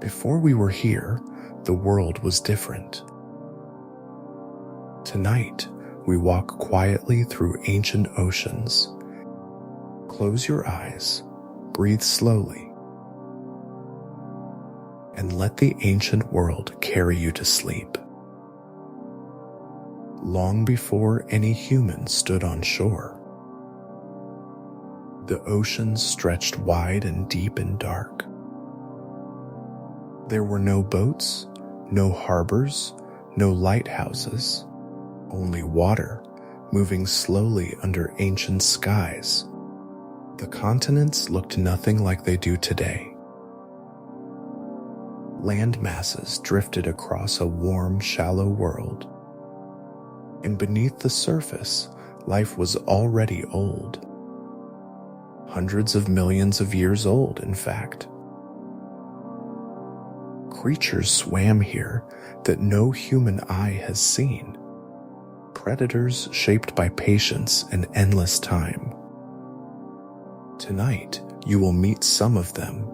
Before we were here, the world was different. Tonight, we walk quietly through ancient oceans. Close your eyes, breathe slowly, and let the ancient world carry you to sleep. Long before any humans stood on shore, the oceans stretched wide and deep and dark. There were no boats, no harbors, no lighthouses, only water moving slowly under ancient skies. The continents looked nothing like they do today. Land masses drifted across a warm, shallow world, and beneath the surface, life was already old. Hundreds of millions of years old, in fact. Creatures swam here that no human eye has seen. Predators shaped by patience and endless time. Tonight, you will meet some of them.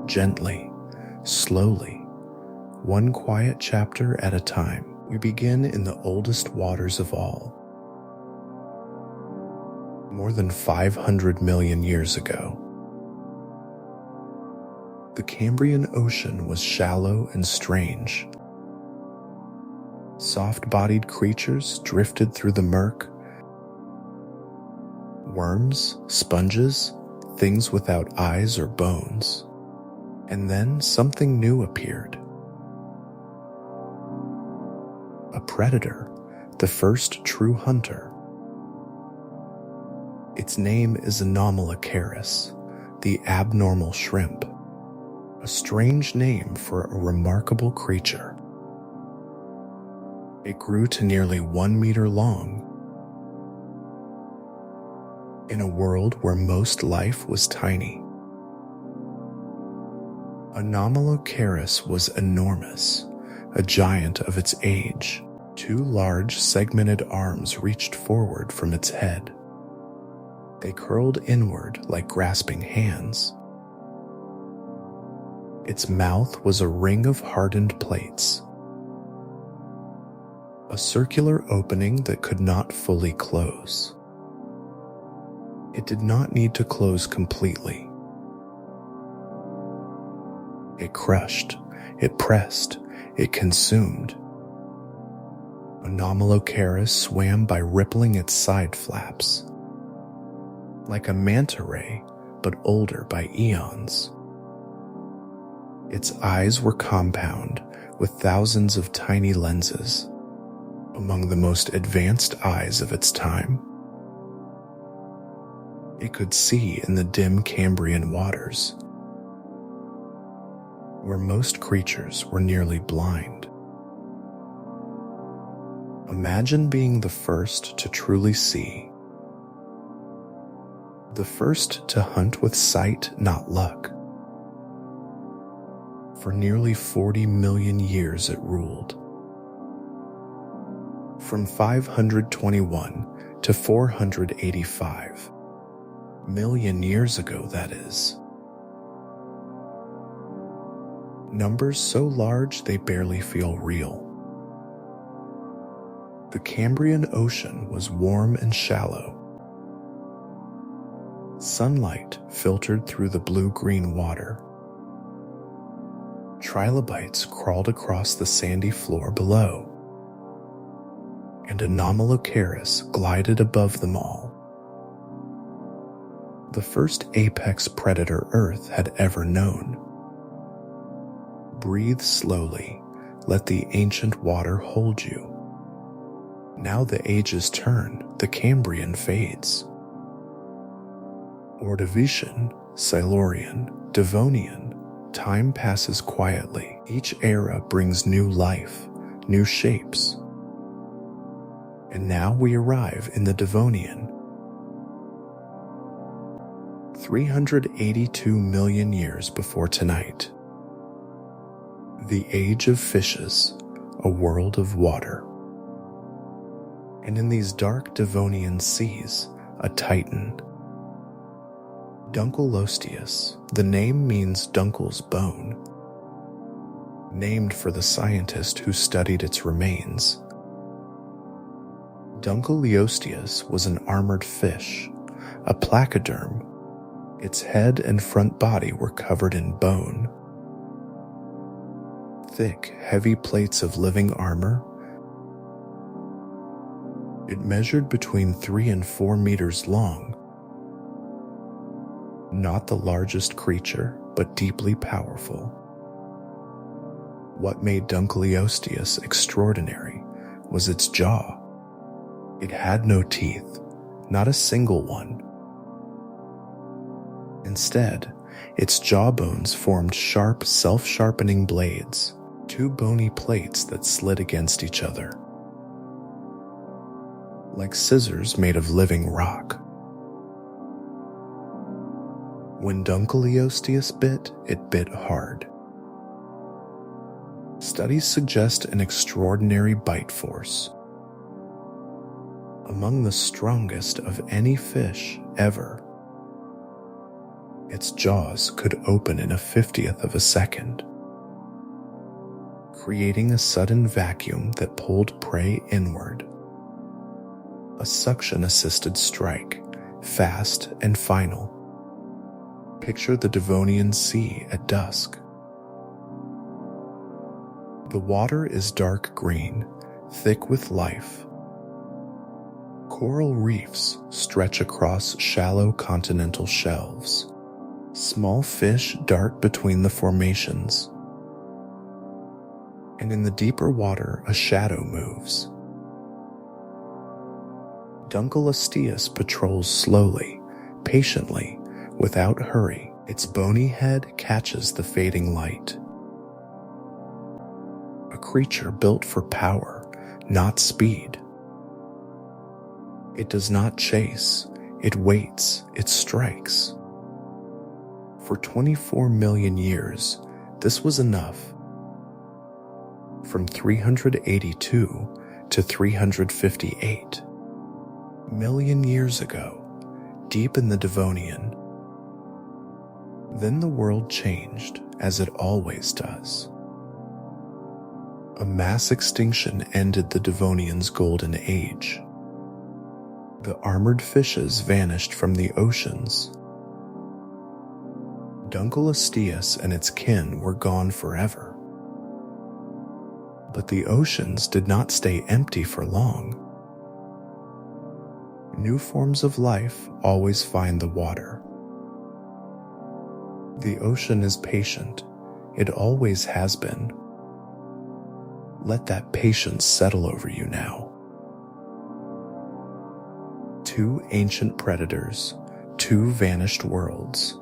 Gently, slowly, one quiet chapter at a time, we begin in the oldest waters of all. More than 500 million years ago, the Cambrian Ocean was shallow and strange. Soft-bodied creatures drifted through the murk. Worms, sponges, things without eyes or bones. And then something new appeared. A predator, the first true hunter. Its name is Anomalocaris, the abnormal shrimp. A strange name for a remarkable creature. It grew to nearly 1 meter long. In a world where most life was tiny, Anomalocaris was enormous, a giant of its age. 2 large segmented arms reached forward from its head. They curled inward like grasping hands. Its mouth was a ring of hardened plates, a circular opening that could not fully close. It did not need to close completely. It crushed, it pressed, it consumed. Anomalocaris swam by rippling its side flaps, like a manta ray, but older by eons. Its eyes were compound with thousands of tiny lenses, among the most advanced eyes of its time. It could see in the dim Cambrian waters, where most creatures were nearly blind. Imagine being the first to truly see, the first to hunt with sight, not luck. For nearly 40 million years it ruled. From 521 to 485 million years ago, that is. Numbers so large they barely feel real. The Cambrian Ocean was warm and shallow. Sunlight filtered through the blue-green water. Trilobites crawled across the sandy floor below, and Anomalocaris glided above them all. The first apex predator Earth had ever known. Breathe slowly, let the ancient water hold you. Now the ages turn, the Cambrian fades. Ordovician, Silurian, Devonian, time passes quietly. Each era brings new life, new shapes. And now we arrive in the Devonian. 382 million years before tonight. The age of fishes, a world of water. And in these dark Devonian seas, a titan. Dunkleosteus, the name means Dunkel's bone, named for the scientist who studied its remains. Dunkleosteus was an armored fish, a placoderm. Its head and front body were covered in bone. Thick, heavy plates of living armor. It measured between 3 and 4 meters long. Not the largest creature, but deeply powerful. What made Dunkleosteus extraordinary was its jaw. It had no teeth, not a single one. Instead, its jawbones formed sharp, self-sharpening blades, 2 bony plates that slid against each other, like scissors made of living rock. When Dunkleosteus bit, it bit hard. Studies suggest an extraordinary bite force, among the strongest of any fish ever. Its jaws could open in a 50th of a second, creating a sudden vacuum that pulled prey inward. A suction-assisted strike, fast and final. Picture the Devonian Sea at dusk. The water is dark green, thick with life. Coral reefs stretch across shallow continental shelves. Small fish dart between the formations. And in the deeper water, a shadow moves. Dunkleosteus patrols slowly, patiently, without hurry. Its bony head catches the fading light. A creature built for power, not speed. It does not chase, it waits, it strikes. For 24 million years, this was enough. From 382 to 358 million years ago, deep in the Devonian. Then the world changed, as it always does. A mass extinction ended the Devonian's golden age. The armored fishes vanished from the oceans. Dunkleosteus and its kin were gone forever. But the oceans did not stay empty for long. New forms of life always find the water. The ocean is patient. It always has been. Let that patience settle over you now. 2 ancient predators, 2 vanished worlds.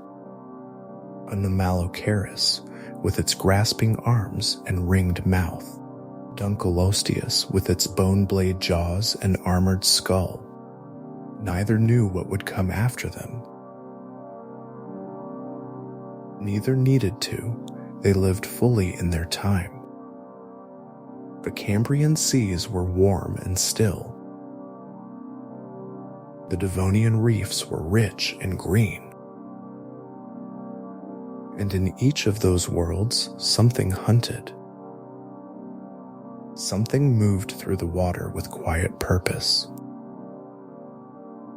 Anomalocaris, with its grasping arms and ringed mouth. Dunkleosteus, with its bone blade jaws and armored skull. Neither knew what would come after them. Neither needed to. They lived fully in their time. The Cambrian seas were warm and still. The Devonian reefs were rich and green. And in each of those worlds, something hunted. Something moved through the water with quiet purpose.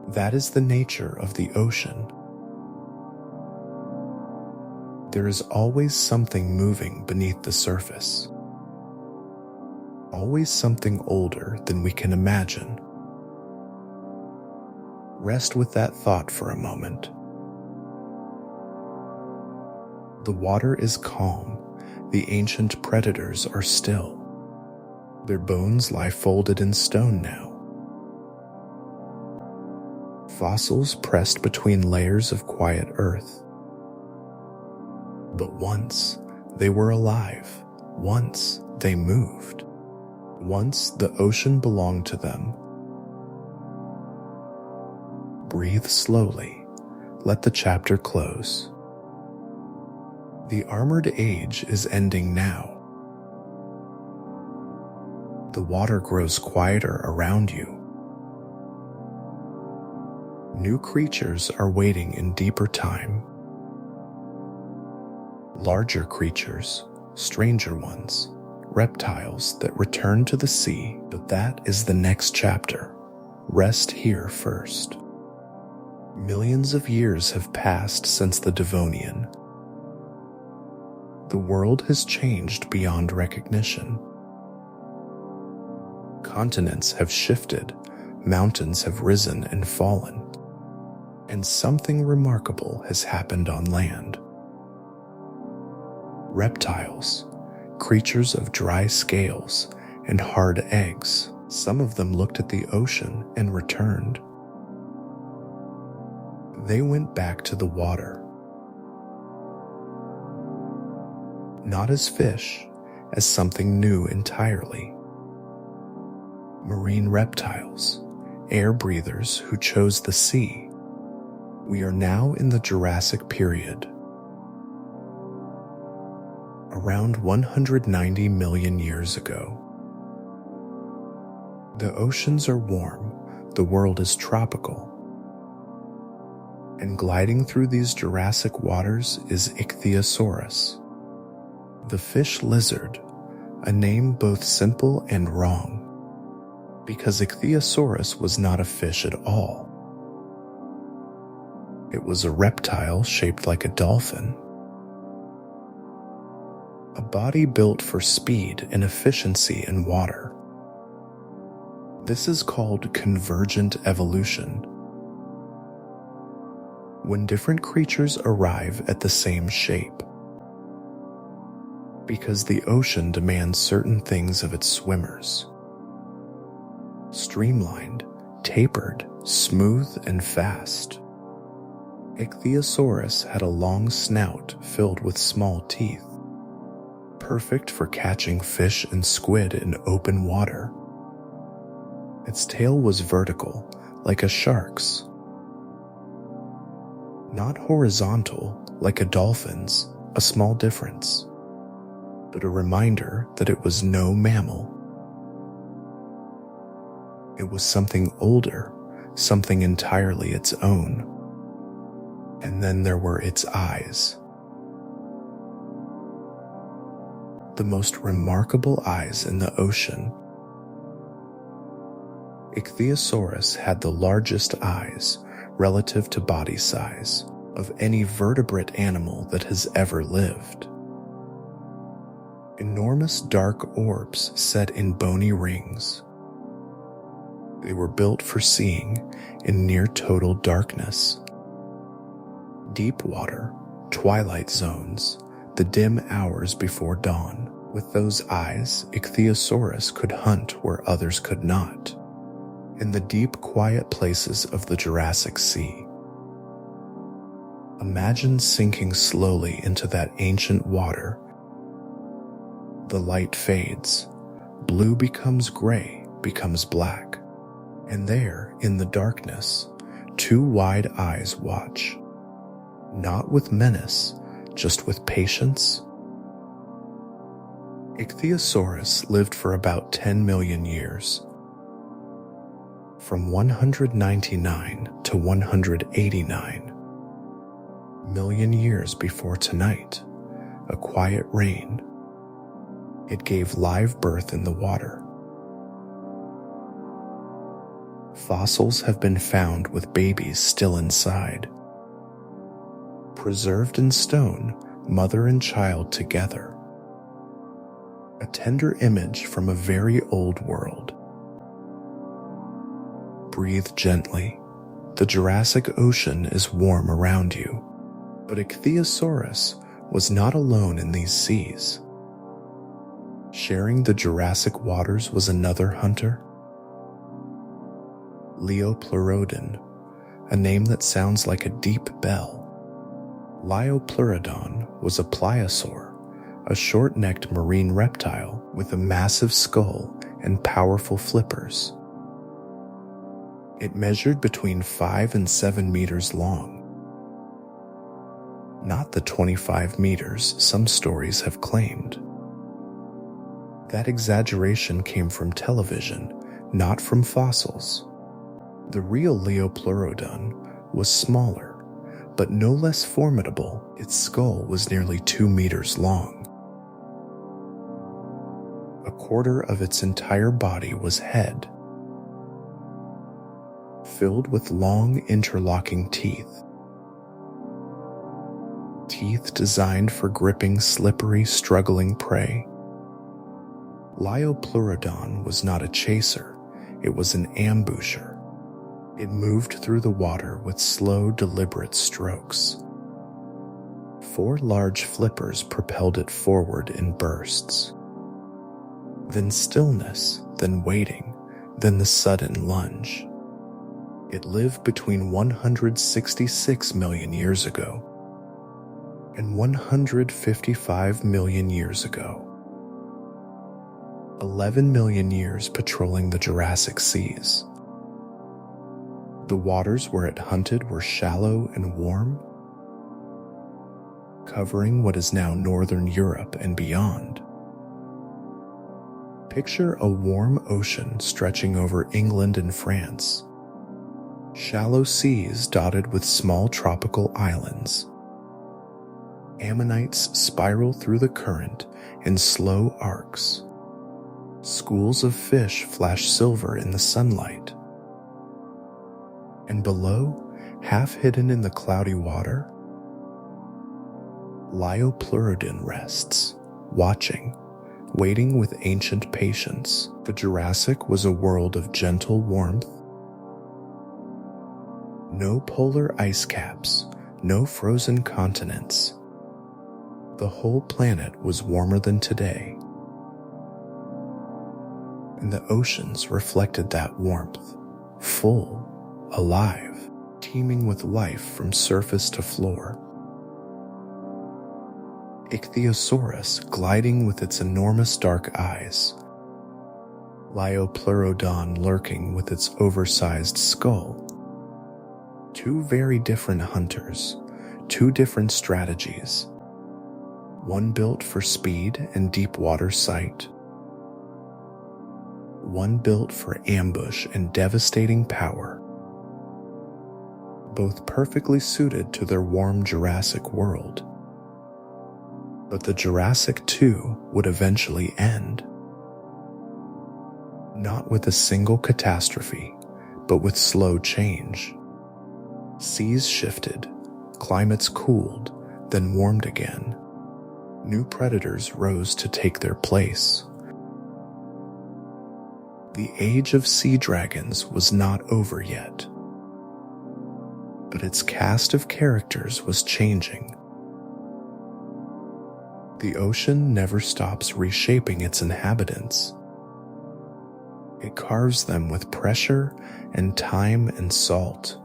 That is the nature of the ocean. There is always something moving beneath the surface. Always something older than we can imagine. Rest with that thought for a moment. The water is calm. The ancient predators are still. Their bones lie folded in stone now. Fossils pressed between layers of quiet earth. But once they were alive. Once they moved. Once the ocean belonged to them. Breathe slowly. Let the chapter close. The armored age is ending now. The water grows quieter around you. New creatures are waiting in deeper time. Larger creatures, stranger ones, reptiles that return to the sea, but that is the next chapter. Rest here first. Millions of years have passed since the Devonian. The world has changed beyond recognition. Continents have shifted, mountains have risen and fallen, and something remarkable has happened on land. Reptiles, creatures of dry scales and hard eggs, some of them looked at the ocean and returned. They went back to the water. Not as fish, as something new entirely. Marine reptiles, air breathers who chose the sea. We are now in the Jurassic period. Around 190 million years ago. The oceans are warm, the world is tropical. And gliding through these Jurassic waters is Ichthyosaurus, the fish lizard, a name both simple and wrong, because Ichthyosaurus was not a fish at all. It was a reptile shaped like a dolphin. A body built for speed and efficiency in water. This is called convergent evolution. When different creatures arrive at the same shape. Because the ocean demands certain things of its swimmers. Streamlined, tapered, smooth, and fast. Ichthyosaurus had a long snout filled with small teeth, perfect for catching fish and squid in open water. Its tail was vertical, like a shark's. Not horizontal, like a dolphin's, a small difference, but a reminder that it was no mammal. It was something older, something entirely its own. And then there were its eyes. The most remarkable eyes in the ocean. Ichthyosaurus had the largest eyes, relative to body size, of any vertebrate animal that has ever lived. Enormous dark orbs set in bony rings. They were built for seeing in near total darkness. Deep water, twilight zones, the dim hours before dawn. With those eyes, Ichthyosaurus could hunt where others could not. In the deep, quiet places of the Jurassic Sea. Imagine sinking slowly into that ancient water. The light fades, blue becomes gray, becomes black, and there, in the darkness, two wide eyes watch. Not with menace, just with patience. Ichthyosaurus lived for about 10 million years. From 199 to 189 million years before tonight, a quiet reign. It gave live birth in the water. Fossils have been found with babies still inside. Preserved in stone, mother and child together. A tender image from a very old world. Breathe gently. The Jurassic Ocean is warm around you. But Ichthyosaurus was not alone in these seas. Sharing the Jurassic waters was another hunter. Liopleurodon, a name that sounds like a deep bell. Liopleurodon was a plesiosaur, a short-necked marine reptile with a massive skull and powerful flippers. It measured between 5 and 7 meters long. Not the 25 meters some stories have claimed. That exaggeration came from television, not from fossils. The real Liopleurodon was smaller, but no less formidable. Its skull was nearly 2 meters long. A quarter of its entire body was head, filled with long interlocking teeth. Teeth designed for gripping slippery, struggling prey. Liopleurodon was not a chaser, it was an ambusher. It moved through the water with slow, deliberate strokes. 4 large flippers propelled it forward in bursts. Then stillness, then waiting, then the sudden lunge. It lived between 166 million years ago and 155 million years ago. 11 million years patrolling the Jurassic seas. The waters where it hunted were shallow and warm, covering what is now northern Europe and beyond. Picture a warm ocean stretching over England and France. Shallow seas dotted with small tropical islands. Ammonites spiral through the current in slow arcs. Schools of fish flash silver in the sunlight. And below, half hidden in the cloudy water, Liopleurodon rests, watching, waiting with ancient patience. The Jurassic was a world of gentle warmth. No polar ice caps, no frozen continents. The whole planet was warmer than today. And the oceans reflected that warmth, full, alive, teeming with life from surface to floor. Ichthyosaurus gliding with its enormous dark eyes. Liopleurodon lurking with its oversized skull. 2 very different hunters, 2 different strategies. One built for speed and deep water sight. One built for ambush and devastating power. Both perfectly suited to their warm Jurassic world. But the Jurassic too would eventually end. Not with a single catastrophe, but with slow change. Seas shifted, climates cooled, then warmed again. New predators rose to take their place. The age of sea dragons was not over yet, but its cast of characters was changing. The ocean never stops reshaping its inhabitants. It carves them with pressure and time and salt.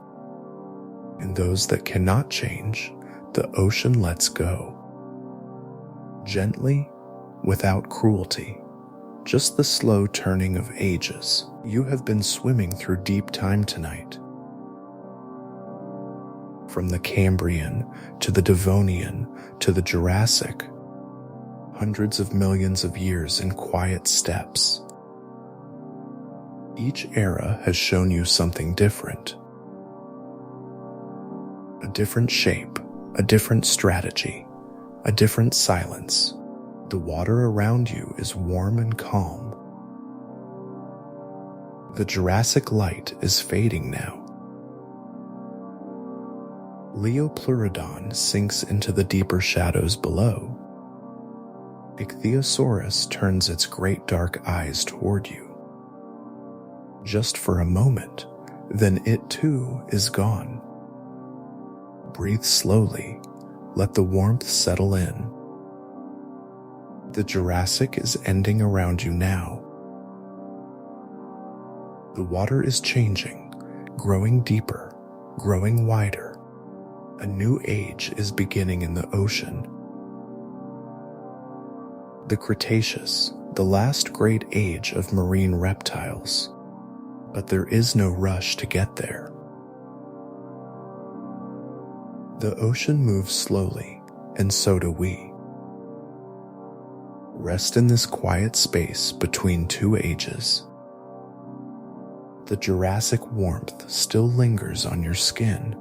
And those that cannot change, the ocean lets go. Gently, without cruelty, just the slow turning of ages. You have been swimming through deep time tonight. From the Cambrian to the Devonian to the Jurassic, hundreds of millions of years in quiet steps. Each era has shown you something different. A different shape, a different strategy, a different silence. The water around you is warm and calm. The Jurassic light is fading now. Liopleurodon sinks into the deeper shadows below. Ichthyosaurus turns its great dark eyes toward you. Just for a moment, then it too is gone. Breathe slowly, let the warmth settle in. The Jurassic is ending around you now. The water is changing, growing deeper, growing wider. A new age is beginning in the ocean. The Cretaceous, the last great age of marine reptiles. But there is no rush to get there. The ocean moves slowly, and so do we. Rest in this quiet space between 2 ages. The Jurassic warmth still lingers on your skin,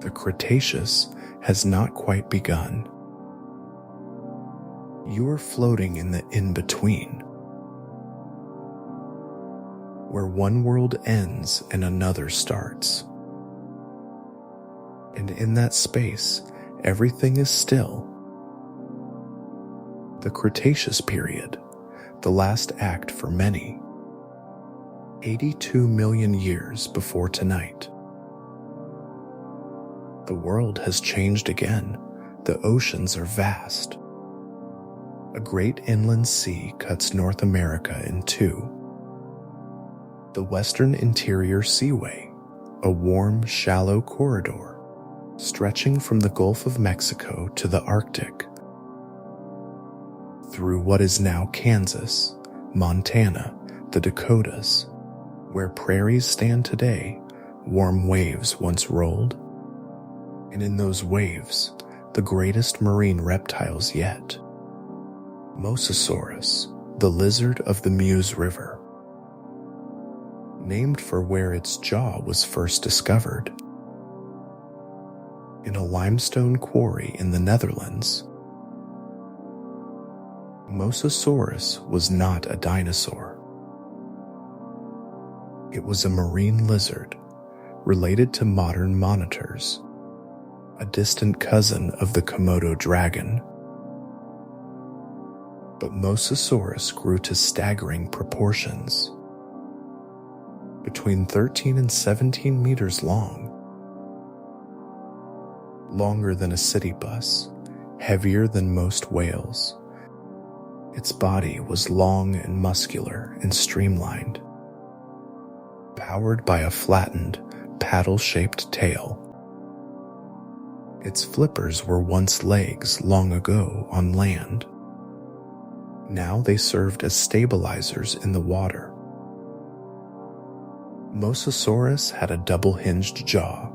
The Cretaceous has not quite begun. You are floating in the in-between, where one world ends and another starts. And in that space, everything is still. The Cretaceous period, the last act for many, 82 million years before tonight. The world has changed again. The oceans are vast. A great inland sea cuts North America in two. The Western Interior Seaway, a warm, shallow corridor stretching from the Gulf of Mexico to the Arctic. Through what is now Kansas, Montana, the Dakotas, where prairies stand today, warm waves once rolled. And in those waves, the greatest marine reptiles yet. Mosasaurus, the lizard of the Meuse River. Named for where its jaw was first discovered. In a limestone quarry in the Netherlands. Mosasaurus was not a dinosaur. It was a marine lizard, related to modern monitors, a distant cousin of the Komodo dragon. But Mosasaurus grew to staggering proportions. Between 13 and 17 meters long. Longer than a city bus, heavier than most whales. Its body was long and muscular and streamlined, powered by a flattened, paddle-shaped tail. Its flippers were once legs long ago on land. Now they served as stabilizers in the water. Mosasaurus had a double-hinged jaw.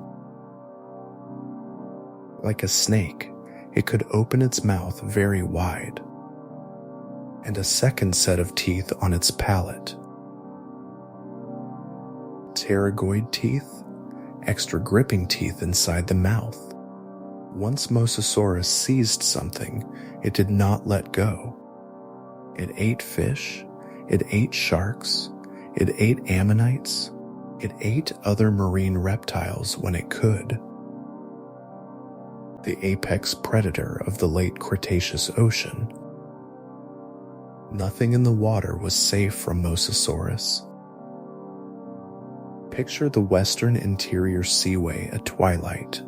Like a snake, it could open its mouth very wide, and a second set of teeth on its palate. Pterygoid teeth, extra gripping teeth inside the mouth. Once Mosasaurus seized something, it did not let go. It ate fish, it ate sharks, it ate ammonites, it ate other marine reptiles when it could. The apex predator of the late Cretaceous ocean. Nothing in the water was safe from Mosasaurus. Picture the Western Interior Seaway at twilight.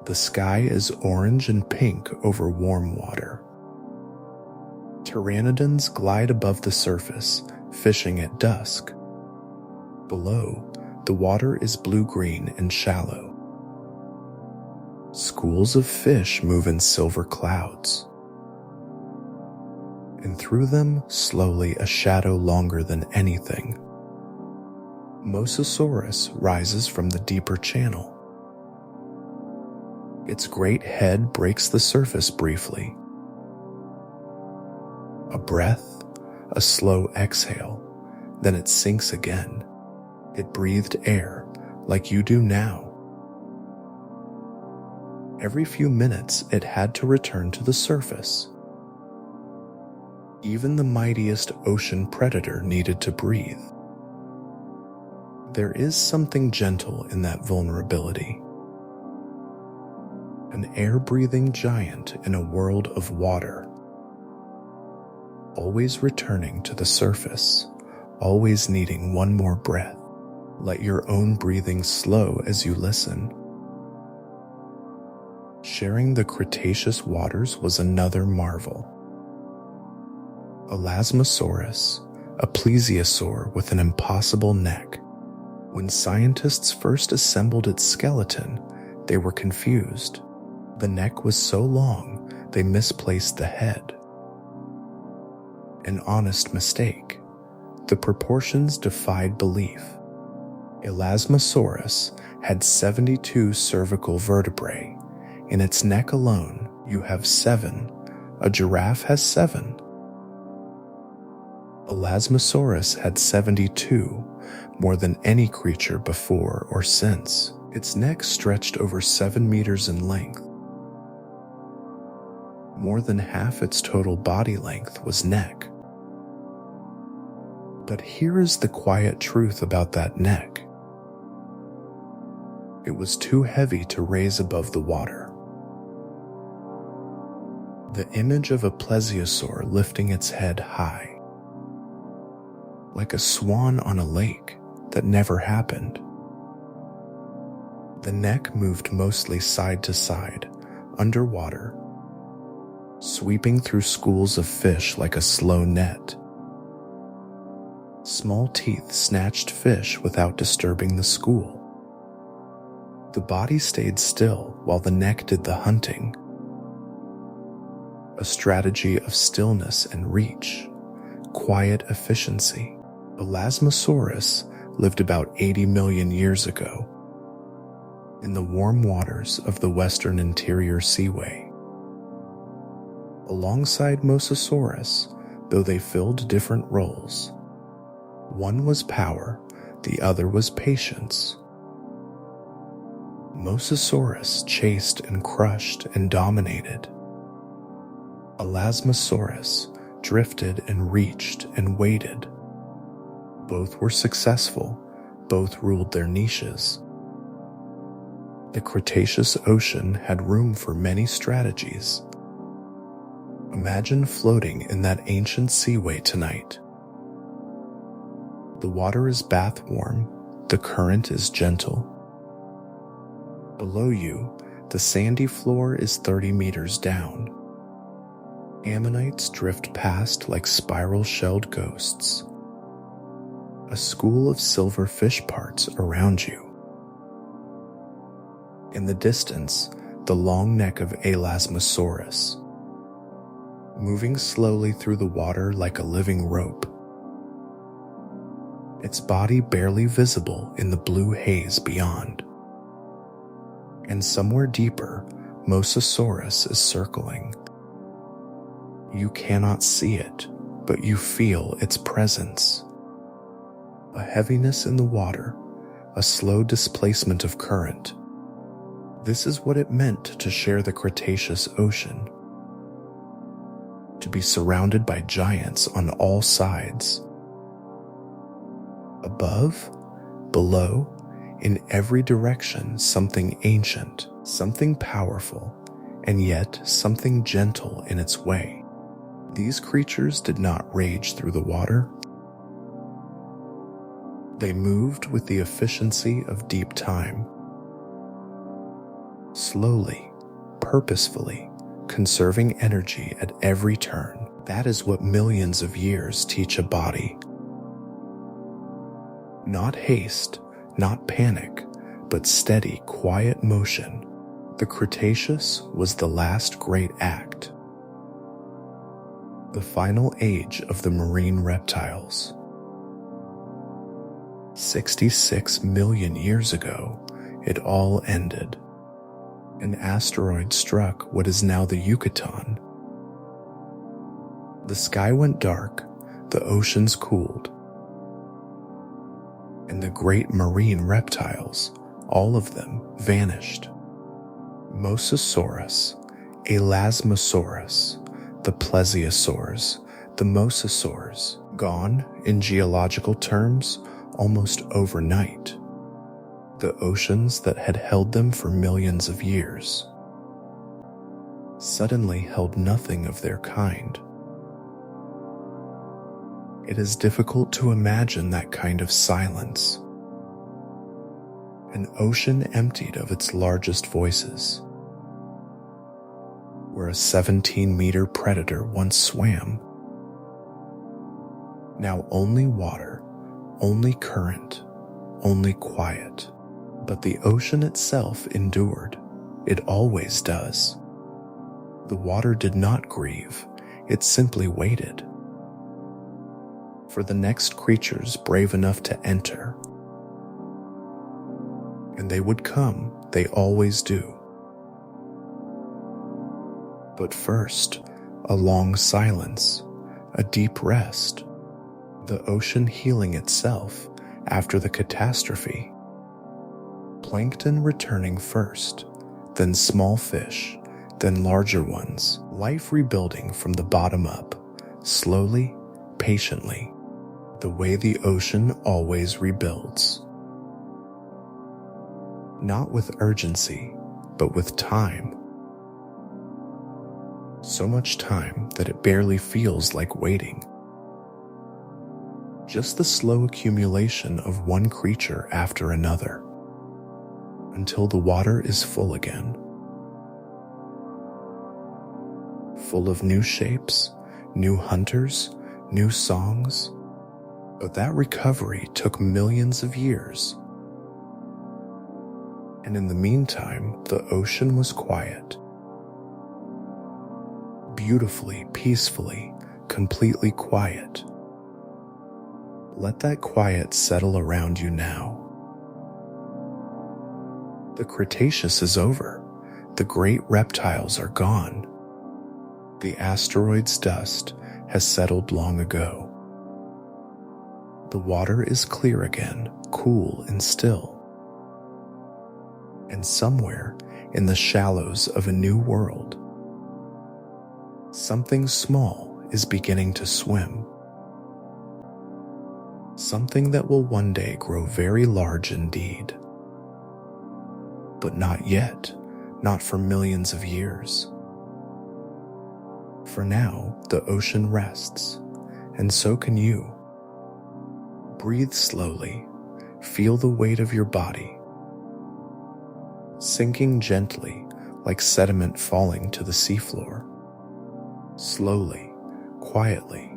The sky is orange and pink over warm water. Pteranodons glide above the surface, fishing at dusk. Below, the water is blue-green and shallow. Schools of fish move in silver clouds. And through them, slowly a shadow longer than anything. Mosasaurus rises from the deeper channel. Its great head breaks the surface briefly. A breath, a slow exhale, then it sinks again. It breathed air, like you do now. Every few minutes, it had to return to the surface. Even the mightiest ocean predator needed to breathe. There is something gentle in that vulnerability. An air-breathing giant in a world of water. Always returning to the surface, always needing one more breath. Let your own breathing slow as you listen. Sharing the Cretaceous waters was another marvel. Elasmosaurus, a plesiosaur with an impossible neck. When scientists first assembled its skeleton, they were confused. The neck was so long, they misplaced the head. An honest mistake. The proportions defied belief. Elasmosaurus had 72 cervical vertebrae. In its neck alone, you have 7. A giraffe has 7. Elasmosaurus had 72, more than any creature before or since. Its neck stretched over 7 meters in length. More than half its total body length was neck. But here is the quiet truth about that neck. It was too heavy to raise above the water. The image of a plesiosaur lifting its head high, like a swan on a lake that never happened. The neck moved mostly side to side, underwater, sweeping through schools of fish like a slow net. Small teeth snatched fish without disturbing the school. The body stayed still while the neck did the hunting. A strategy of stillness and reach, quiet efficiency. Elasmosaurus lived about 80 million years ago in the warm waters of the western interior seaway. Alongside Mosasaurus, though they filled different roles. One was power, the other was patience. Mosasaurus chased and crushed and dominated. Elasmosaurus drifted and reached and waited. Both were successful, both ruled their niches. The Cretaceous ocean had room for many strategies. Imagine floating in that ancient seaway tonight. The water is bath warm, the current is gentle. Below you, the sandy floor is 30 meters down. Ammonites drift past like spiral-shelled ghosts. A school of silver fish parts around you. In the distance, the long neck of Elasmosaurus, moving slowly through the water like a living rope. Its body barely visible in the blue haze beyond. And somewhere deeper, Mosasaurus is circling. You cannot see it, but you feel its presence. A heaviness in the water, a slow displacement of current. This is what it meant to share the Cretaceous ocean. To be surrounded by giants on all sides. Above, below, in every direction, something ancient, something powerful, and yet something gentle in its way. These creatures did not rage through the water. They moved with the efficiency of deep time. Slowly, purposefully, conserving energy at every turn. That is what millions of years teach a body. Not haste, not panic, but steady, quiet motion. The Cretaceous was the last great act. The final age of the marine reptiles. 66 million years ago, it all ended. An asteroid struck what is now the Yucatan. The sky went dark, the oceans cooled, and the great marine reptiles, all of them, vanished. Mosasaurus, Elasmosaurus, the Plesiosaurs, the Mosasaurs, gone, in geological terms, almost overnight. The oceans that had held them for millions of years suddenly held nothing of their kind. It is difficult to imagine that kind of silence. An ocean emptied of its largest voices, where a 17-meter predator once swam. Now only water, only current, only quiet. But the ocean itself endured. It always does. The water did not grieve. It simply waited for the next creatures brave enough to enter. And they would come. They always do. But first, a long silence, a deep rest, the ocean healing itself after the catastrophe. Plankton returning first, then small fish, then larger ones, life rebuilding from the bottom up, slowly, patiently, the way the ocean always rebuilds. Not with urgency, but with time. So much time that it barely feels like waiting. Just the slow accumulation of one creature after another, until the water is full again. Full of new shapes, new hunters, new songs. But that recovery took millions of years. And in the meantime, the ocean was quiet. Beautifully, peacefully, completely quiet. Let that quiet settle around you now. The Cretaceous is over. The great reptiles are gone. The asteroid's dust has settled long ago. The water is clear again, cool and still. And somewhere in the shallows of a new world, something small is beginning to swim. Something that will one day grow very large indeed. But not yet, not for millions of years. For now, the ocean rests, and so can you. Breathe slowly, feel the weight of your body, sinking gently like sediment falling to the seafloor. Slowly, quietly,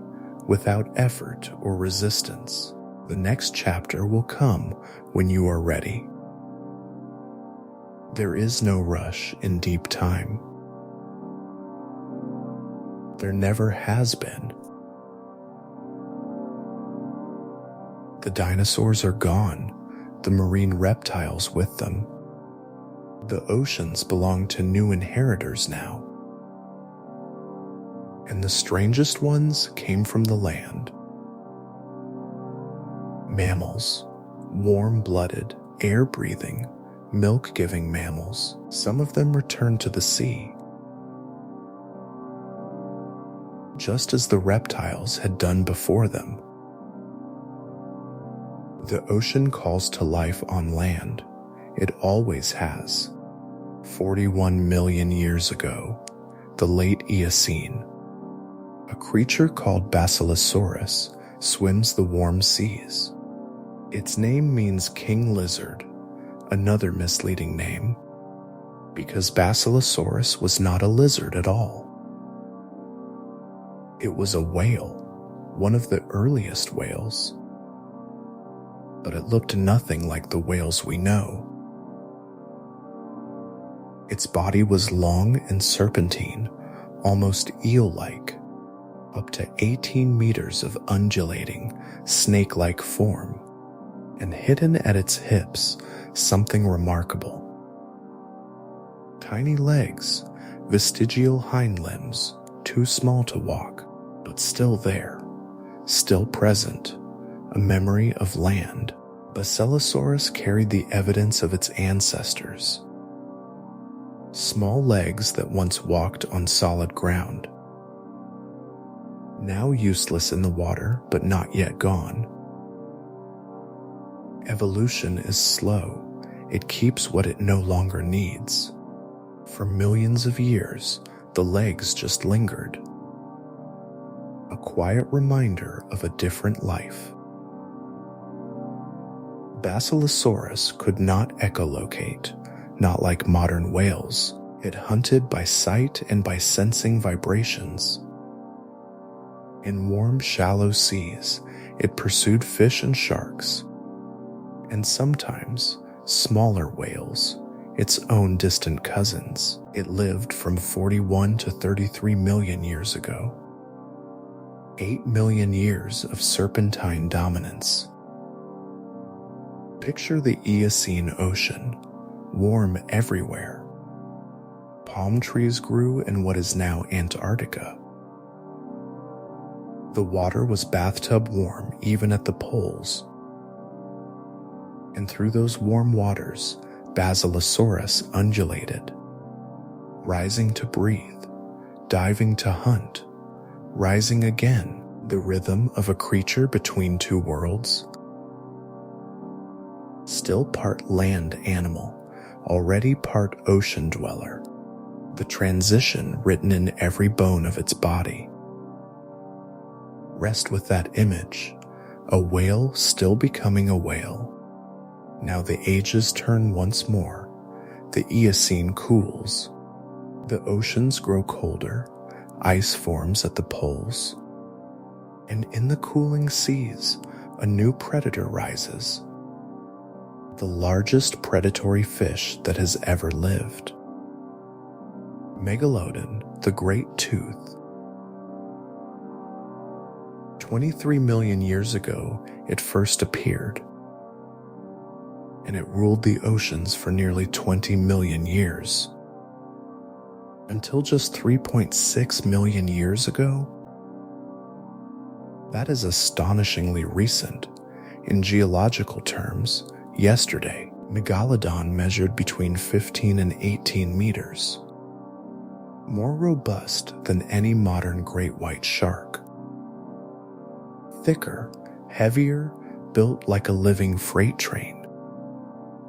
without effort or resistance. The next chapter will come when you are ready. There is no rush in deep time. There never has been. The dinosaurs are gone, the marine reptiles with them. The oceans belong to new inheritors now. And the strangest ones came from the land. Mammals, warm-blooded, air-breathing, milk-giving mammals. Some of them returned to the sea. Just as the reptiles had done before them. The ocean calls to life on land. It always has. 41 million years ago, the late Eocene, a creature called Basilosaurus swims the warm seas. Its name means king lizard, another misleading name, because Basilosaurus was not a lizard at all. It was a whale, one of the earliest whales. But it looked nothing like the whales we know. Its body was long and serpentine, almost eel-like, up to 18 meters of undulating, snake-like form, and hidden at its hips something remarkable. Tiny legs, vestigial hind limbs, too small to walk, but still there, still present, a memory of land. Basilosaurus carried the evidence of its ancestors. Small legs that once walked on solid ground. Now useless in the water, but not yet gone. Evolution is slow. It keeps what it no longer needs. For millions of years, the legs just lingered. A quiet reminder of a different life. Basilosaurus could not echolocate, not like modern whales. It hunted by sight and by sensing vibrations. In warm, shallow seas, it pursued fish and sharks, and sometimes smaller whales, its own distant cousins. It lived from 41 to 33 million years ago. 8 million years of serpentine dominance. Picture the Eocene Ocean, warm everywhere. Palm trees grew in what is now Antarctica. The water was bathtub warm even at the poles. And through those warm waters, Basilosaurus undulated, rising to breathe, diving to hunt, rising again, the rhythm of a creature between two worlds. Still part land animal, already part ocean dweller, the transition written in every bone of its body. Rest with that image, a whale still becoming a whale. Now the ages turn once more, the Eocene cools, the oceans grow colder, ice forms at the poles, and in the cooling seas, a new predator rises, the largest predatory fish that has ever lived. Megalodon, the great tooth. 23 million years ago, it first appeared, and it ruled the oceans for nearly 20 million years. Until just 3.6 million years ago? That is astonishingly recent. In geological terms, yesterday, Megalodon measured between 15 and 18 meters. More robust than any modern great white shark. Thicker, heavier, built like a living freight train.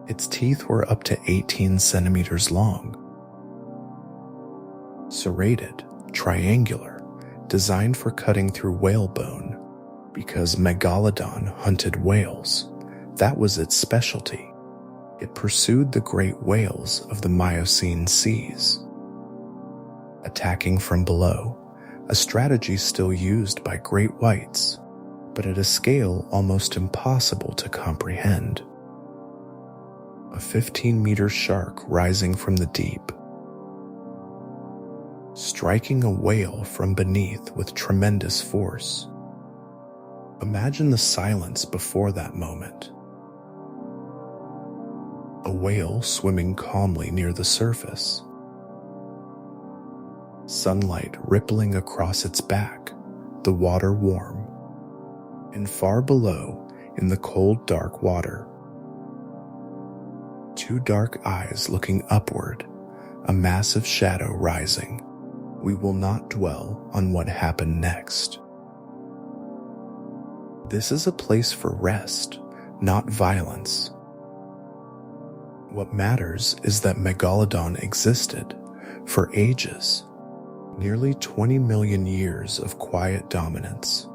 Its teeth were up to 18 centimeters long. Serrated, triangular, designed for cutting through whalebone, because Megalodon hunted whales. That was its specialty. It pursued the great whales of the Miocene seas. Attacking from below, a strategy still used by great whites, but at a scale almost impossible to comprehend. A 15-meter shark rising from the deep, striking a whale from beneath with tremendous force. Imagine the silence before that moment. A whale swimming calmly near the surface. Sunlight rippling across its back, the water warm. And far below, in the cold, dark water, two dark eyes looking upward, a massive shadow rising. We will not dwell on what happened next. This is a place for rest, not violence. What matters is that Megalodon existed for ages, nearly 20 million years of quiet dominance.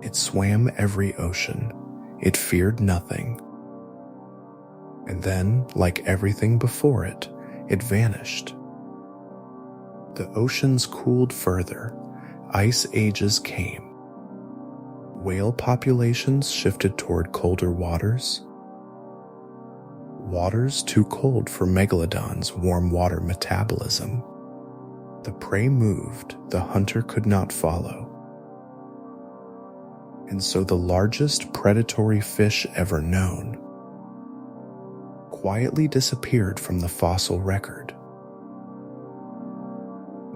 It swam every ocean. It feared nothing. And then, like everything before it, it vanished. The oceans cooled further. Ice ages came. Whale populations shifted toward colder waters. Waters too cold for Megalodon's warm water metabolism. The prey moved, the hunter could not follow. And so the largest predatory fish ever known quietly disappeared from the fossil record.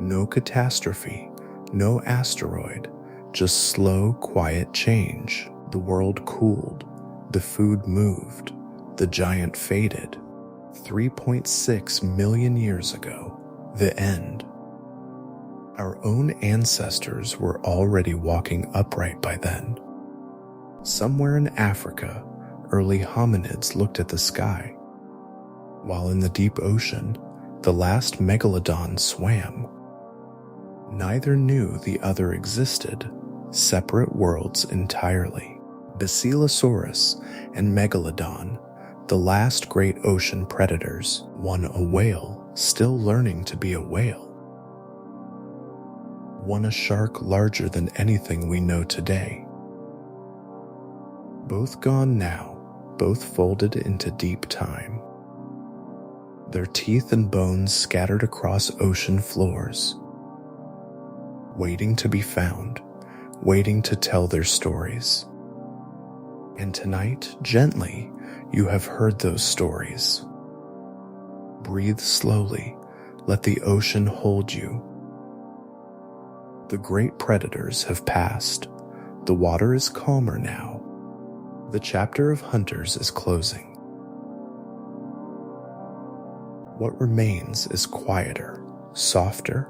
No catastrophe, no asteroid, just slow, quiet change. The world cooled, the food moved, the giant faded. 3.6 million years ago, the end. Our own ancestors were already walking upright by then. Somewhere in Africa, early hominids looked at the sky, while in the deep ocean, the last Megalodon swam. Neither knew the other existed, separate worlds entirely. Basilosaurus and Megalodon, the last great ocean predators, one a whale, still learning to be a whale. One a shark larger than anything we know today. Both gone now, both folded into deep time. Their teeth and bones scattered across ocean floors, waiting to be found, waiting to tell their stories. And tonight, gently, you have heard those stories. Breathe slowly, let the ocean hold you. The great predators have passed. The water is calmer now. The chapter of hunters is closing. What remains is quieter, softer,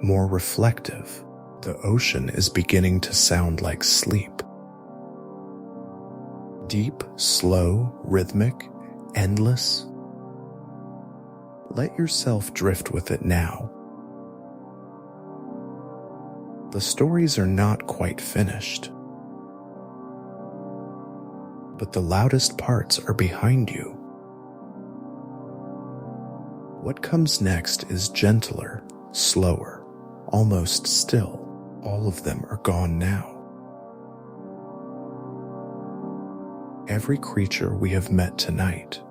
more reflective. The ocean is beginning to sound like sleep. Deep, slow, rhythmic, endless. Let yourself drift with it now. The stories are not quite finished, but the loudest parts are behind you. What comes next is gentler, slower, almost still. All of them are gone now. Every creature we have met tonight.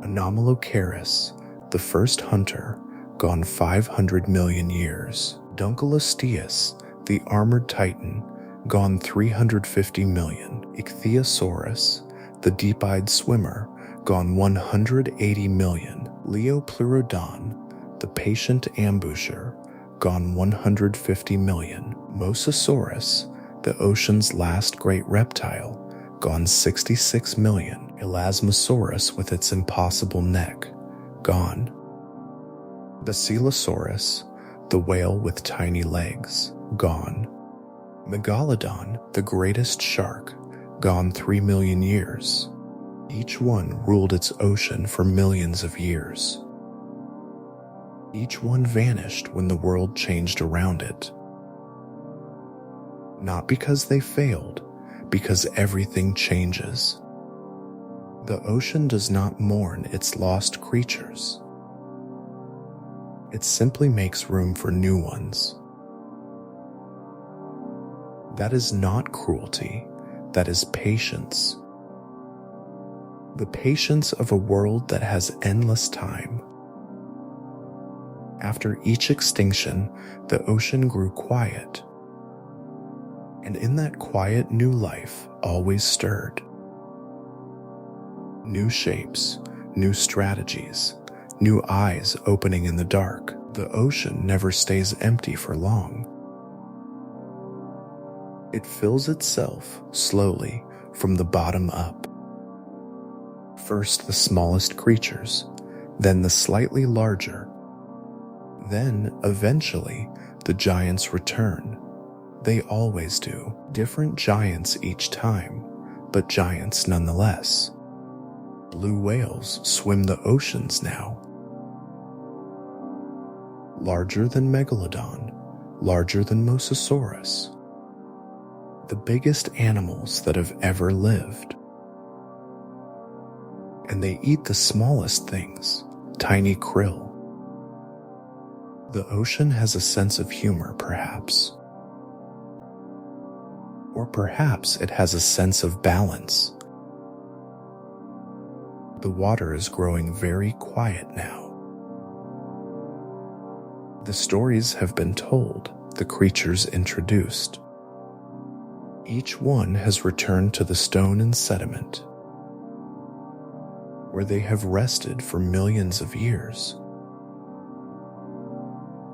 Anomalocaris, the first hunter, gone 500 million years. Dunkleosteus, the armored titan, gone 350 million. Ichthyosaurus, the deep-eyed swimmer, gone 180 million. Leopleurodon, the patient ambusher, gone 150 million. Mosasaurus, the ocean's last great reptile, gone 66 million. Elasmosaurus with its impossible neck, gone. Basilosaurus, the whale with tiny legs, gone. Megalodon, the greatest shark, gone 3 million years. Each one ruled its ocean for millions of years. Each one vanished when the world changed around it. Not because they failed, because everything changes. The ocean does not mourn its lost creatures. It simply makes room for new ones. That is not cruelty, that is patience. The patience of a world that has endless time. After each extinction, the ocean grew quiet. And in that quiet, new life always stirred. New shapes, new strategies, new eyes opening in the dark. The ocean never stays empty for long. It fills itself slowly from the bottom up. First the smallest creatures, then the slightly larger. Then, eventually, the giants return. They always do. Different giants each time, but giants nonetheless. Blue whales swim the oceans now. Larger than Megalodon, larger than Mosasaurus. The biggest animals that have ever lived. And they eat the smallest things, tiny krill. The ocean has a sense of humor, perhaps. Or perhaps it has a sense of balance. The water is growing very quiet now. The stories have been told, the creatures introduced. Each one has returned to the stone and sediment, where they have rested for millions of years,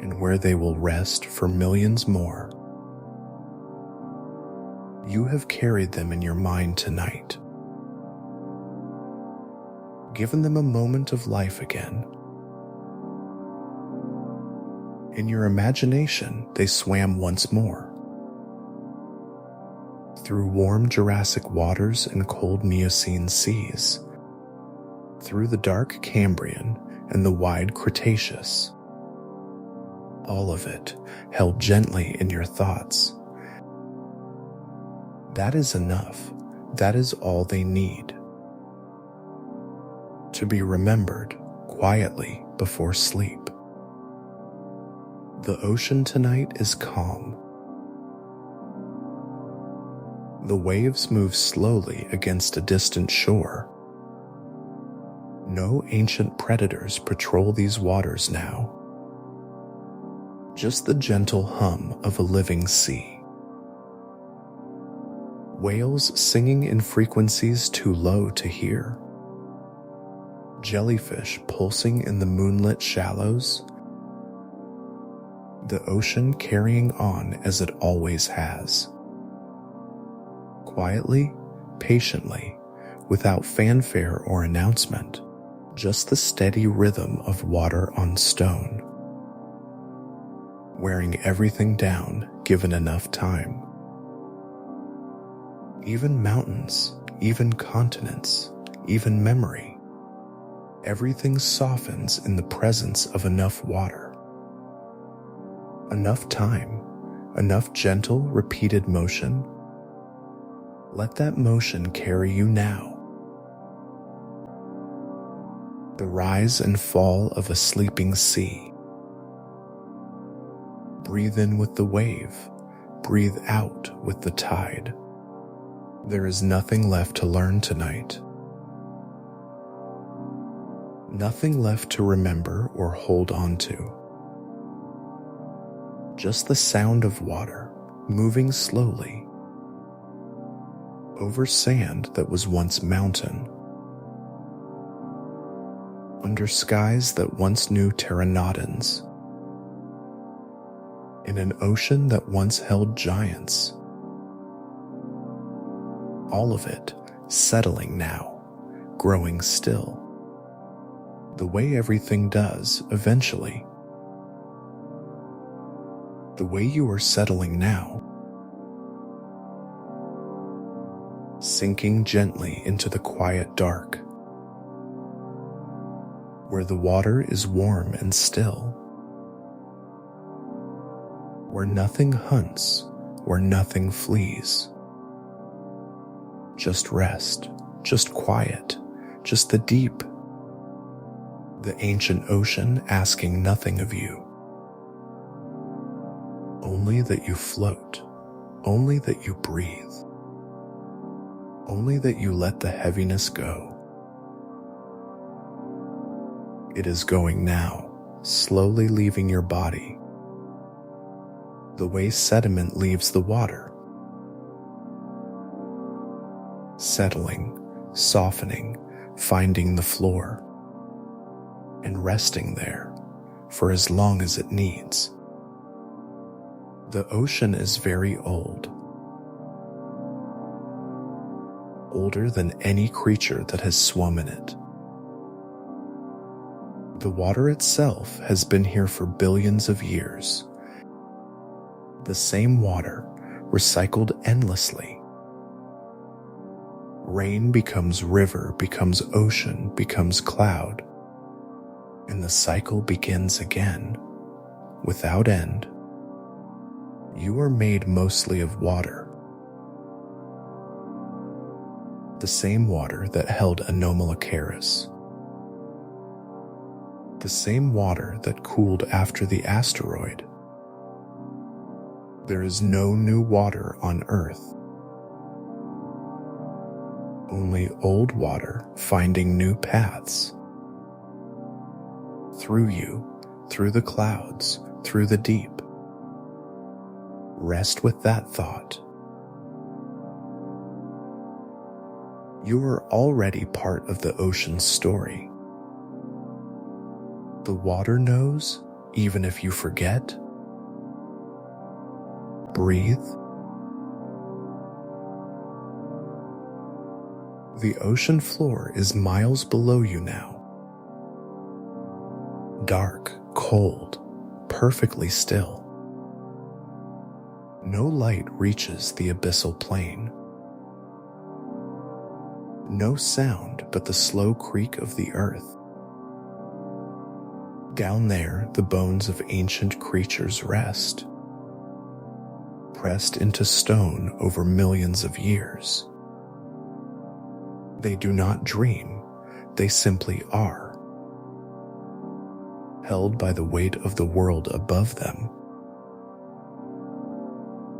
and where they will rest for millions more. You have carried them in your mind tonight, given them a moment of life again. In your imagination, they swam once more, through warm Jurassic waters and cold Miocene seas, through the dark Cambrian and the wide Cretaceous. All of it held gently in your thoughts. That is enough. That is all they need. To be remembered quietly before sleep. The ocean tonight is calm. The waves move slowly against a distant shore. No ancient predators patrol these waters now. Just the gentle hum of a living sea. Whales singing in frequencies too low to hear. Jellyfish pulsing in the moonlit shallows. The ocean carrying on as it always has. Quietly, patiently, without fanfare or announcement. Just the steady rhythm of water on stone, wearing everything down given enough time. Even mountains, even continents, even memory. Everything softens in the presence of enough water. Enough time, enough gentle, repeated motion. Let that motion carry you now. The rise and fall of a sleeping sea. Breathe in with the wave, breathe out with the tide. There is nothing left to learn tonight. Nothing left to remember or hold on to. Just the sound of water moving slowly over sand that was once mountain, under skies that once knew pteranodons, in an ocean that once held giants. All of it settling now, growing still, the way everything does eventually. The way you are settling now, sinking gently into the quiet dark, where the water is warm and still, where nothing hunts, where nothing flees. Just rest, just quiet, just the deep, the ancient ocean asking nothing of you. Only that you float, only that you breathe, only that you let the heaviness go. It is going now, slowly leaving your body, the way sediment leaves the water. Settling, softening, finding the floor, and resting there for as long as it needs. The ocean is very old, older than any creature that has swum in it. The water itself has been here for billions of years. The same water, recycled endlessly. Rain becomes river, becomes ocean, becomes cloud, and the cycle begins again, without end. You are made mostly of water. The same water that held Anomalocaris. The same water that cooled after the asteroid. There is no new water on Earth. Only old water finding new paths. Through you, through the clouds, through the deep. Rest with that thought. You are already part of the ocean's story. The water knows, even if you forget. Breathe. The ocean floor is miles below you now. Dark, cold, perfectly still. No light reaches the abyssal plain. No sound but the slow creak of the earth. Down there, the bones of ancient creatures rest, pressed into stone over millions of years. They do not dream, they simply are, held by the weight of the world above them.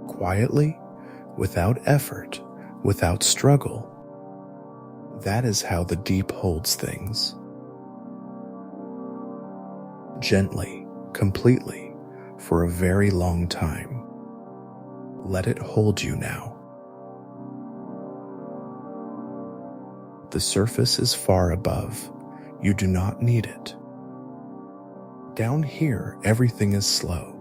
Quietly, without effort, without struggle. That is how the deep holds things. Gently, completely, for a very long time. Let it hold you now. The surface is far above. You do not need it. Down here, everything is slow.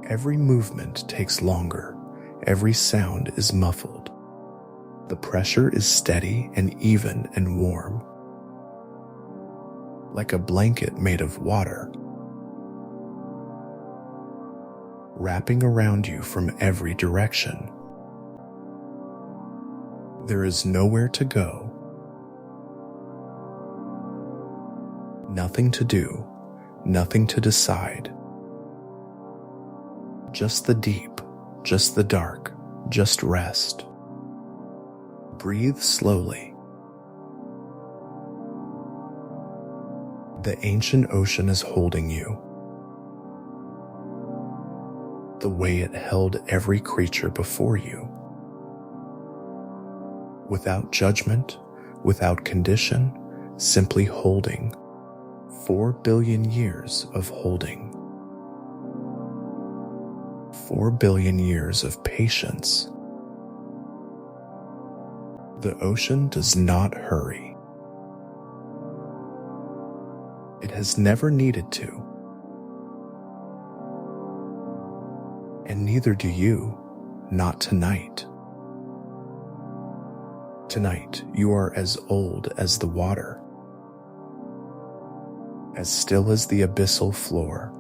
Every movement takes longer. Every sound is muffled. The pressure is steady and even and warm, like a blanket made of water, wrapping around you from every direction. There is nowhere to go, nothing to do, nothing to decide. Just the deep, just the dark, just rest. Breathe slowly. The ancient ocean is holding you, the way it held every creature before you. Without judgment, without condition, simply holding. 4 billion years of holding. 4 billion years of patience. The ocean does not hurry. It has never needed to. And neither do you, not tonight. Tonight, you are as old as the water, as still as the abyssal floor,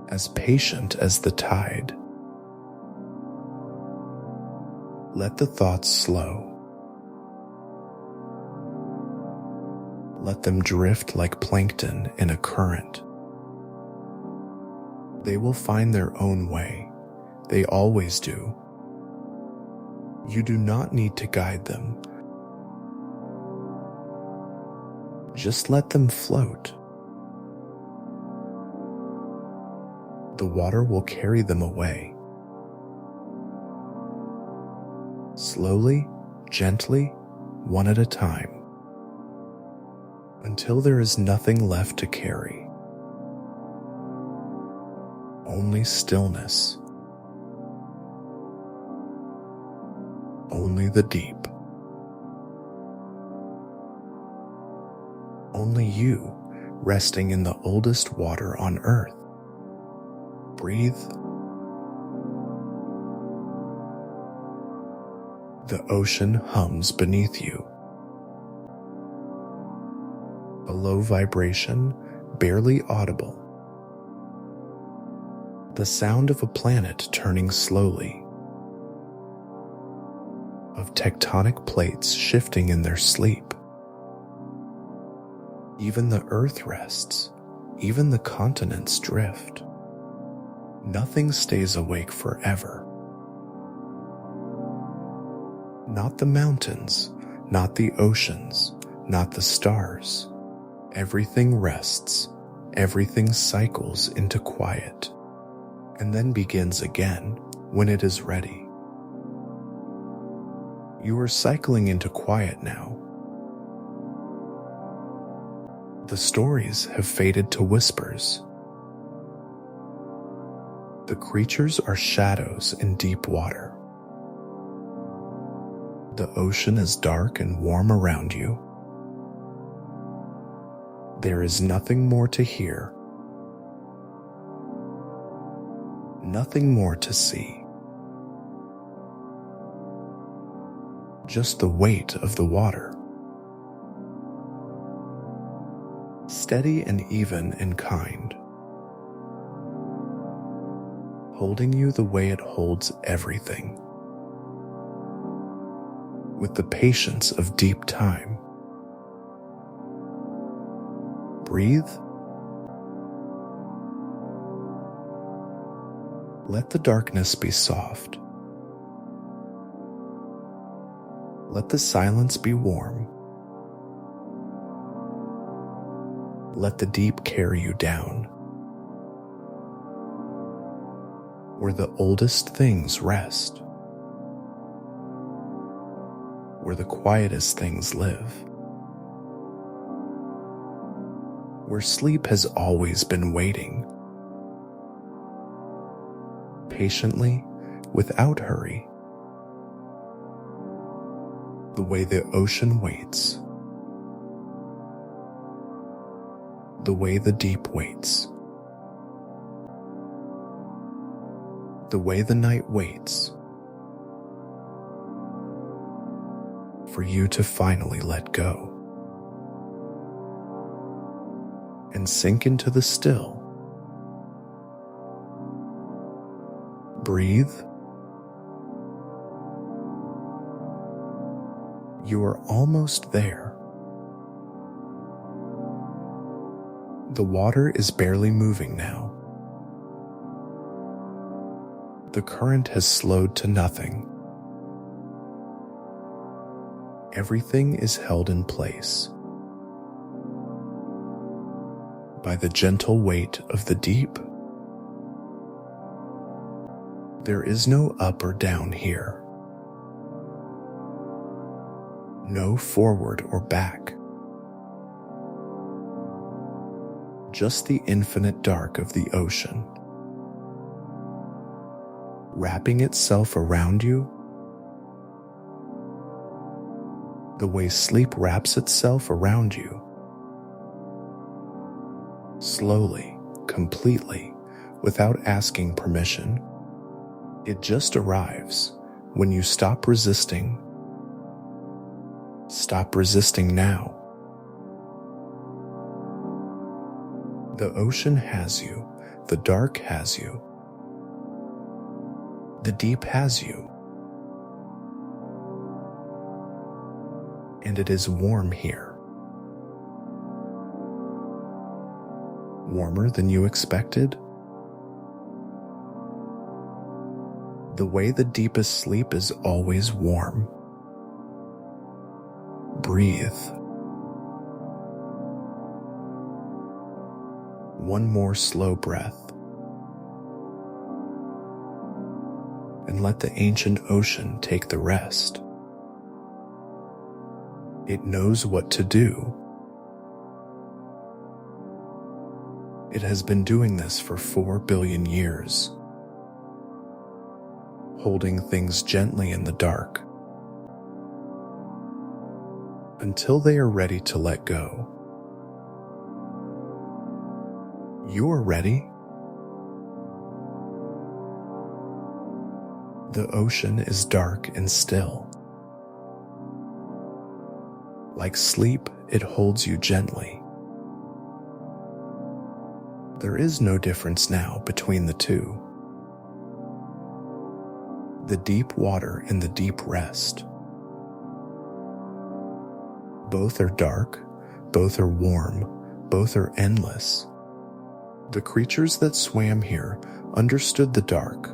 as patient as the tide. Let the thoughts slow. Let them drift like plankton in a current. They will find their own way. They always do. You do not need to guide them. Just let them float. The water will carry them away. Slowly, gently, one at a time, until there is nothing left to carry. Only stillness. Only the deep. Only you, resting in the oldest water on earth. Breathe. The ocean hums beneath you. A low vibration, barely audible. The sound of a planet turning slowly, of tectonic plates shifting in their sleep. Even the earth rests, even the continents drift. Nothing stays awake forever. Not the mountains, not the oceans, not the stars. Everything rests, everything cycles into quiet, and then begins again when it is ready. You are cycling into quiet now. The stories have faded to whispers. The creatures are shadows in deep water. The ocean is dark and warm around you. There is nothing more to hear, nothing more to see. Just the weight of the water. Steady and even and kind. Holding you the way it holds everything. With the patience of deep time. Breathe. Let the darkness be soft. Let the silence be warm. Let the deep carry you down, where the oldest things rest, where the quietest things live, where sleep has always been waiting, patiently, without hurry, the way the ocean waits, the way the deep waits, the way the night waits, for you to finally let go and sink into the still. Breathe. You are almost there. The water is barely moving now. The current has slowed to nothing. Everything is held in place by the gentle weight of the deep. There is no up or down here. No forward or back. Just the infinite dark of the ocean, wrapping itself around you the way sleep wraps itself around you. Slowly, completely, without asking permission. It just arrives when you stop resisting. Stop resisting now. The ocean has you. The dark has you. The deep has you. And it is warm here. Warmer than you expected? The way the deepest sleep is always warm. Breathe. One more slow breath. And let the ancient ocean take the rest. It knows what to do. It has been doing this for 4 billion years, holding things gently in the dark until they are ready to let go. You are ready. The ocean is dark and still. Like sleep, it holds you gently. There is no difference now between the two. The deep water and the deep rest. Both are dark, both are warm, both are endless. The creatures that swam here understood the dark.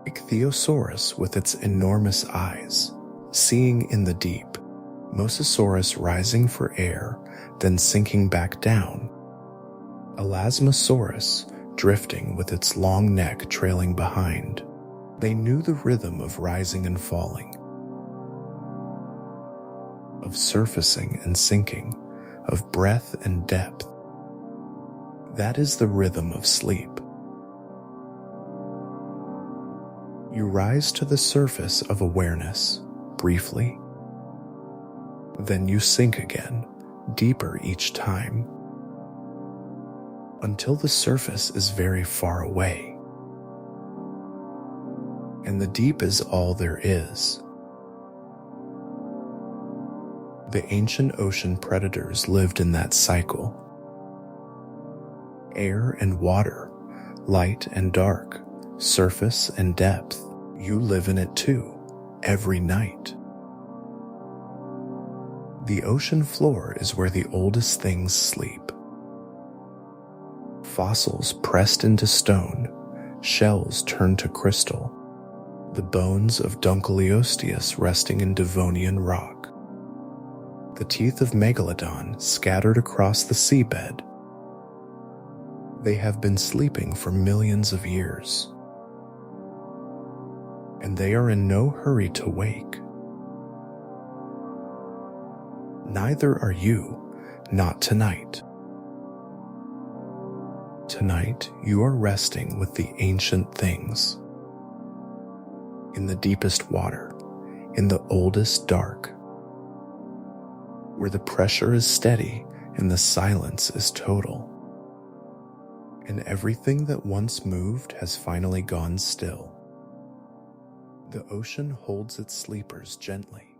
Ichthyosaurus with its enormous eyes, seeing in the deep. Mosasaurus rising for air, then sinking back down. Elasmosaurus drifting with its long neck trailing behind. They knew the rhythm of rising and falling, of surfacing and sinking, of breadth and depth. That is the rhythm of sleep. You rise to the surface of awareness, briefly. Then you sink again, deeper each time, until the surface is very far away, and the deep is all there is. The ancient ocean predators lived in that cycle. Air and water, light and dark, surface and depth. You live in it too, every night. The ocean floor is where the oldest things sleep. Fossils pressed into stone, shells turned to crystal, the bones of Dunkleosteus resting in Devonian rock, the teeth of Megalodon scattered across the seabed. They have been sleeping for millions of years, and they are in no hurry to wake. Neither are you, not tonight. Tonight, you are resting with the ancient things. In the deepest water, in the oldest dark, where the pressure is steady and the silence is total, and everything that once moved has finally gone still. The ocean holds its sleepers gently.